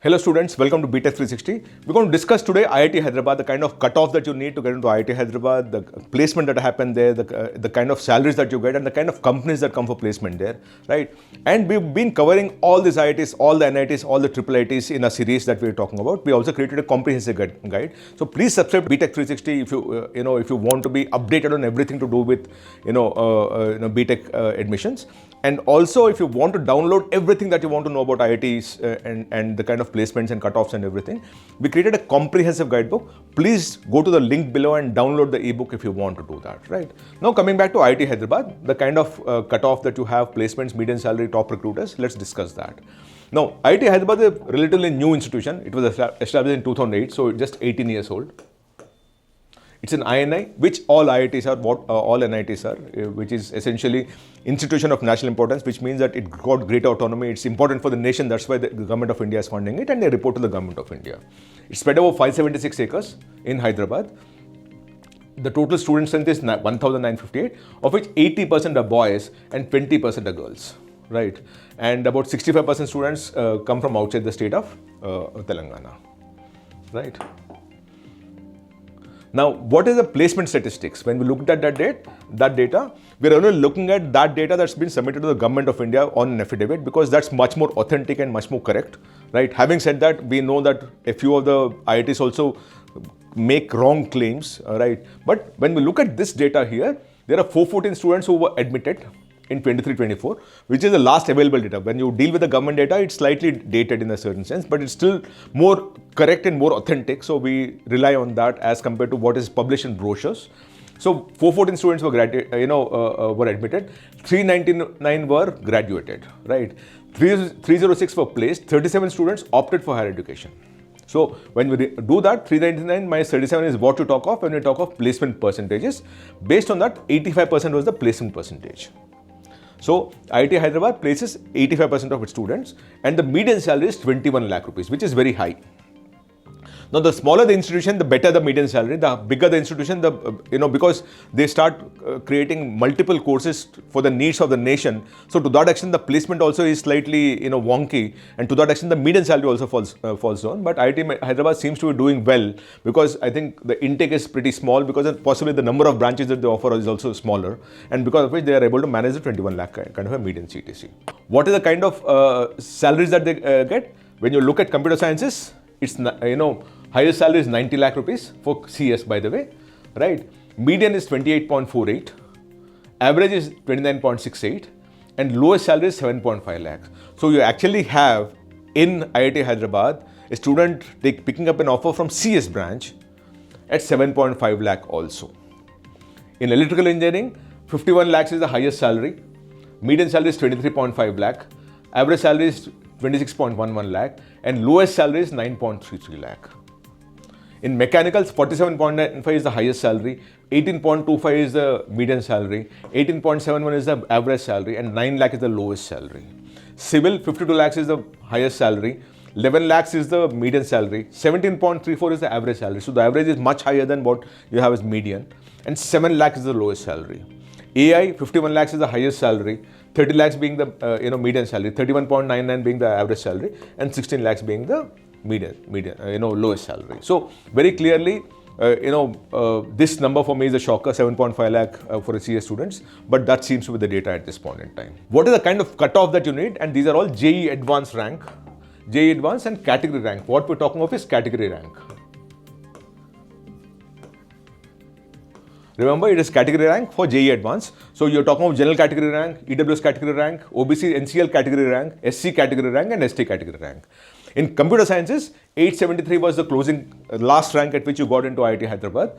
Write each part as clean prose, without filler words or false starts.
Hello students, welcome to BTech 360. We're going to discuss today IIT Hyderabad, the kind of cutoff that you need to get into IIT Hyderabad, the placement that happened there, the kind of salaries that you get and the kind of companies that come for placement there, right? And we've been covering all these IITs, all the NITs, all the IIITs in a series that we're talking about. We also created a comprehensive guide. So please subscribe to BTech 360 if you want to be updated on everything to do with BTech admissions. And also, if you want to download everything that you want to know about IITs and the kind of placements and cutoffs and everything, we created a comprehensive guidebook. Please go to the link below and download the ebook if you want to do that, right? Now, coming back to IIT Hyderabad, the kind of cutoff that you have, placements, median salary, top recruiters, let's discuss that. Now, IIT Hyderabad is a relatively new institution. It was established in 2008, so just 18 years old. It's an INI, which all IITs are, all NITs are, which is essentially institution of national importance, which means that it got great autonomy. It's important for the nation. That's why the government of India is funding it, and they report to the government of India. It's spread over 576 acres in Hyderabad. The total student strength is 1,958, of which 80% are boys and 20% are girls, right? And about 65% students come from outside the state of Telangana, right? Now, what is the placement statistics? When we looked at that data, we're only looking at that data that's been submitted to the government of India on an affidavit, because that's much more authentic and much more correct, right? Having said that, we know that a few of the IITs also make wrong claims, right? But when we look at this data here, there are 414 students who were admitted in 23-24, which is the last available data. When you deal with the government data, it's slightly dated in a certain sense, but it's still more correct and more authentic. So we rely on that as compared to what is published in brochures. So 414 students were were admitted, 399 were graduated, right? 306 were placed, 37 students opted for higher education. So when we do that, 399 minus 37 is what you talk of when we talk of placement percentages. Based on that, 85% was the placement percentage. So IIT Hyderabad places 85% of its students, and the median salary is 21 lakh rupees, which is very high. Now, the smaller the institution, the better the median salary. The bigger the institution, because they start creating multiple courses for the needs of the nation. So to that extent, the placement also is slightly wonky, and to that extent, the median salary also falls down. But IIT Hyderabad seems to be doing well, because I think the intake is pretty small, because possibly the number of branches that they offer is also smaller, and because of which they are able to manage the 21 lakh kind of a median CTC. What is the kind of salaries that they get? When you look at computer sciences, it's highest salary is 90 lakh rupees for CS, by the way, right? Median is 28.48, average is 29.68, and lowest salary is 7.5 lakhs. So you actually have in IIT Hyderabad a student picking up an offer from CS branch at 7.5 lakh also. In electrical engineering, 51 lakhs is the highest salary, median salary is 23.5 lakh, average salary is 26.11 lakh, and lowest salary is 9.33 lakh. In mechanicals, 47.95 is the highest salary, 18.25 is the median salary, 18.71 is the average salary, and 9 lakh is the lowest salary. Civil, 52 lakhs is the highest salary, 11 lakhs is the median salary, 17.34 is the average salary. So the average is much higher than what you have as median, and 7 lakhs is the lowest salary. AI, 51 lakhs is the highest salary, 30 lakhs being the median salary, 31.99 being the average salary, and 16 lakhs being the lowest salary. So very clearly, this number for me is a shocker, 7.5 lakh for a CS students, but that seems to be the data at this point in time. What is the kind of cutoff that you need? And these are all JEE Advanced rank, JEE Advanced and category rank. What we're talking of is category rank. Remember, it is category rank for JEE Advanced. So you're talking about general category rank, EWS category rank, OBC, NCL category rank, SC category rank, and ST category rank. In computer sciences, 873 was the last rank at which you got into IIT Hyderabad.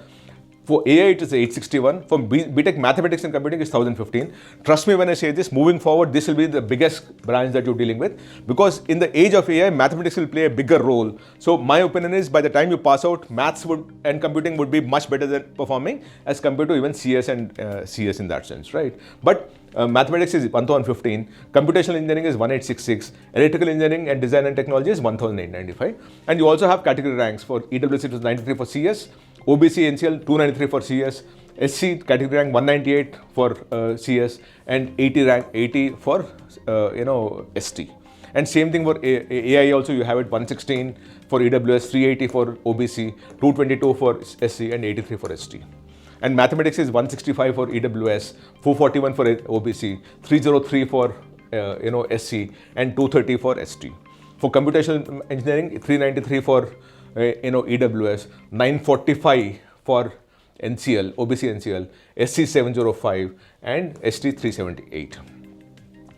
For AI, it is 861. For BTech Mathematics and Computing, it's 1015. Trust me when I say this, moving forward, this will be the biggest branch that you're dealing with, because in the age of AI, mathematics will play a bigger role. So my opinion is, by the time you pass out, maths and computing would be much better than performing as compared to even CS and CS in that sense, right? But mathematics is 1015, computational engineering is 1866, electrical engineering and design and technology is 1895. And you also have category ranks. For EWS, it was 93 for CS, OBC, NCL 293 for CS, SC category rank 198 for CS, and 80 for ST. And same thing for AI also, you have it 116 for EWS, 380 for OBC, 222 for SC and 83 for ST. And mathematics is 165 for EWS, 441 for OBC, 303 for SC and 230 for ST. For computational engineering, 393 for EWS, 945 for NCL, OBC NCL, SC 705 and ST 378.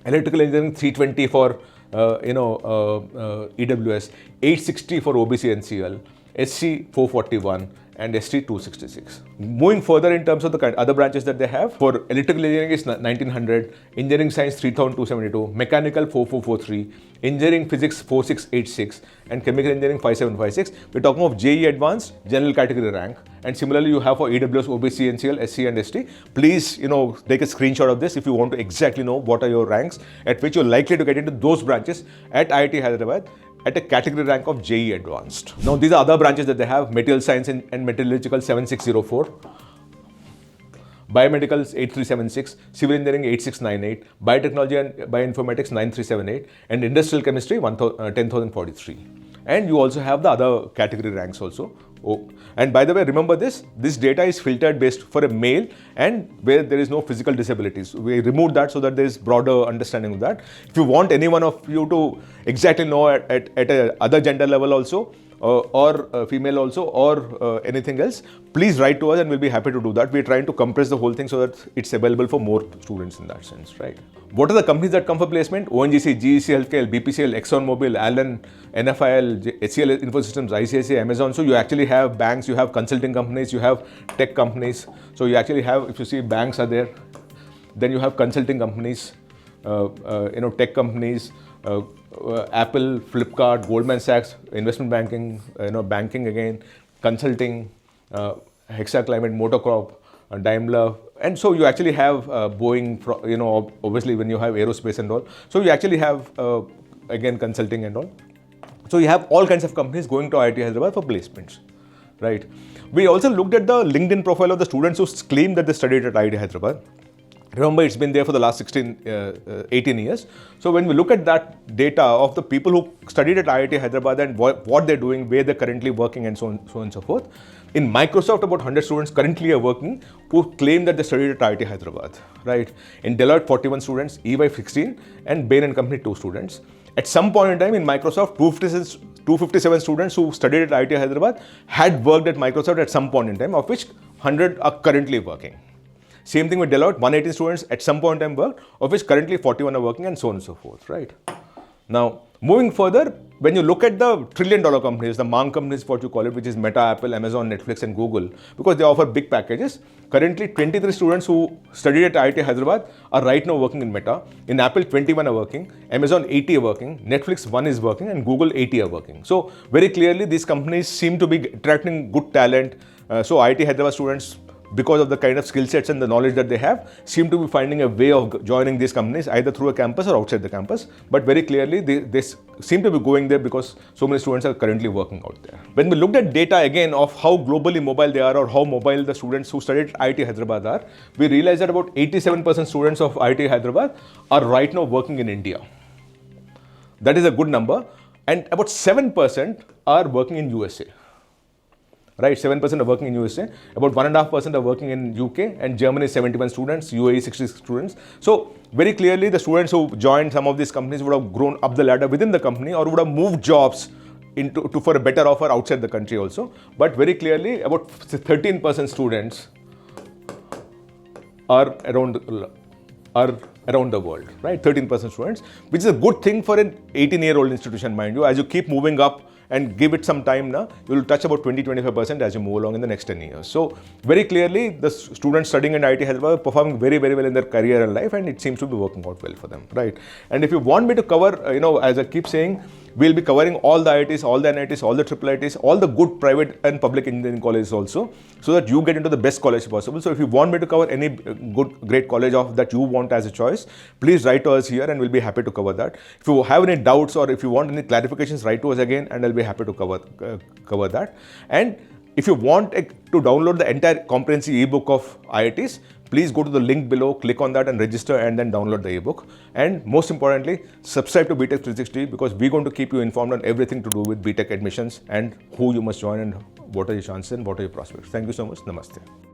Electrical engineering 320 for EWS, 860 for OBC NCL, SC 441 and ST 266. Moving further in terms of the other branches that they have, for electrical engineering is 1900, engineering science 3272, mechanical 4443, engineering physics 4686 and chemical engineering 5756. We're talking of JEE Advanced general category rank, and similarly you have for EWS, OBC, NCL, SC and ST. Please take a screenshot of this if you want to exactly know what are your ranks at which you're likely to get into those branches at IIT Hyderabad at a category rank of JEE Advanced. Now these are other branches that they have: material science and metallurgical 7604, biomedical 8376, civil engineering 8698, biotechnology and bioinformatics 9378, and industrial chemistry 10043. And you also have the other category ranks also. Oh, and by the way, remember this data is filtered based for a male and where there is no physical disabilities. We removed that so that there is broader understanding of that. If you want any one of you to exactly know at a other gender level also, or female also, or anything else, please write to us and we'll be happy to do that. We're trying to compress the whole thing so that it's available for more students in that sense, right? What are the companies that come for placement? ONGC, GEC Healthcare, BPCL, ExxonMobil, Allen, NFL, HCL Infosystems, ICICI, Amazon. So you actually have banks, you have consulting companies, you have tech companies. So you actually have, if you see, banks are there. Then you have consulting companies, tech companies, Apple, Flipkart, Goldman Sachs, investment banking, banking again, consulting, Hexaclimate, Motocrop, Daimler, and so you actually have Boeing, obviously when you have aerospace and all. So you actually have again consulting and all. So you have all kinds of companies going to IIT Hyderabad for placements, right? We also looked at the LinkedIn profile of the students who claim that they studied at IIT Hyderabad. Remember, it's been there for the last 18 years. So when we look at that data of the people who studied at IIT Hyderabad and what they're doing, where they're currently working and so on and so forth. In Microsoft, about 100 students currently are working who claim that they studied at IIT Hyderabad, right? In Deloitte, 41 students, EY 16 and Bain & Company 2 students. At some point in time in Microsoft, 257 students who studied at IIT Hyderabad had worked at Microsoft at some point in time, of which 100 are currently working. Same thing with Deloitte, 180 students at some point in time worked, of which currently 41 are working and so on and so forth, right? Now, moving further, when you look at the trillion-dollar companies, the MAANG companies, what you call it, which is Meta, Apple, Amazon, Netflix and Google, because they offer big packages. Currently, 23 students who studied at IIT Hyderabad are right now working in Meta. In Apple, 21 are working, Amazon, 80 are working, Netflix, 1 is working and Google, 80 are working. So, very clearly, these companies seem to be attracting good talent. So, IIT Hyderabad students, because of the kind of skill sets and the knowledge that they have, seem to be finding a way of joining these companies either through a campus or outside the campus. But very clearly, they seem to be going there because so many students are currently working out there. When we looked at data again of how globally mobile they are or how mobile the students who studied at IIT Hyderabad are, we realized that about 87% students of IIT Hyderabad are right now working in India. That is a good number. And about 7% are working in USA. Right, 7% are working in USA, about 1.5% are working in UK, and Germany 71 students, UAE 66 students. So very clearly the students who joined some of these companies would have grown up the ladder within the company or would have moved jobs for a better offer outside the country also. But very clearly about 13% students are around the world, right? 13% students, which is a good thing for an 18-year-old institution, mind you. As you keep moving up and give it some time now, you will touch about 20-25% as you move along in the next 10 years. So very clearly, the students studying in IIT Hyderabad are performing very, very well in their career and life, and it seems to be working out well for them, right? And if you want me to cover, as I keep saying, we'll be covering all the IITs, all the NITs, all the IIITs, all the good private and public engineering colleges also, so that you get into the best college possible. So if you want me to cover any great college that you want as a choice, please write to us here and we'll be happy to cover that. If you have any doubts or if you want any clarifications, write to us again and I'll be happy to cover that. And if you want to download the entire comprehensive ebook of IITs, please go to the link below, click on that and register and then download the ebook. And most importantly, subscribe to BTech 360 because we're going to keep you informed on everything to do with BTech admissions and who you must join and what are your chances and what are your prospects. Thank you so much. Namaste.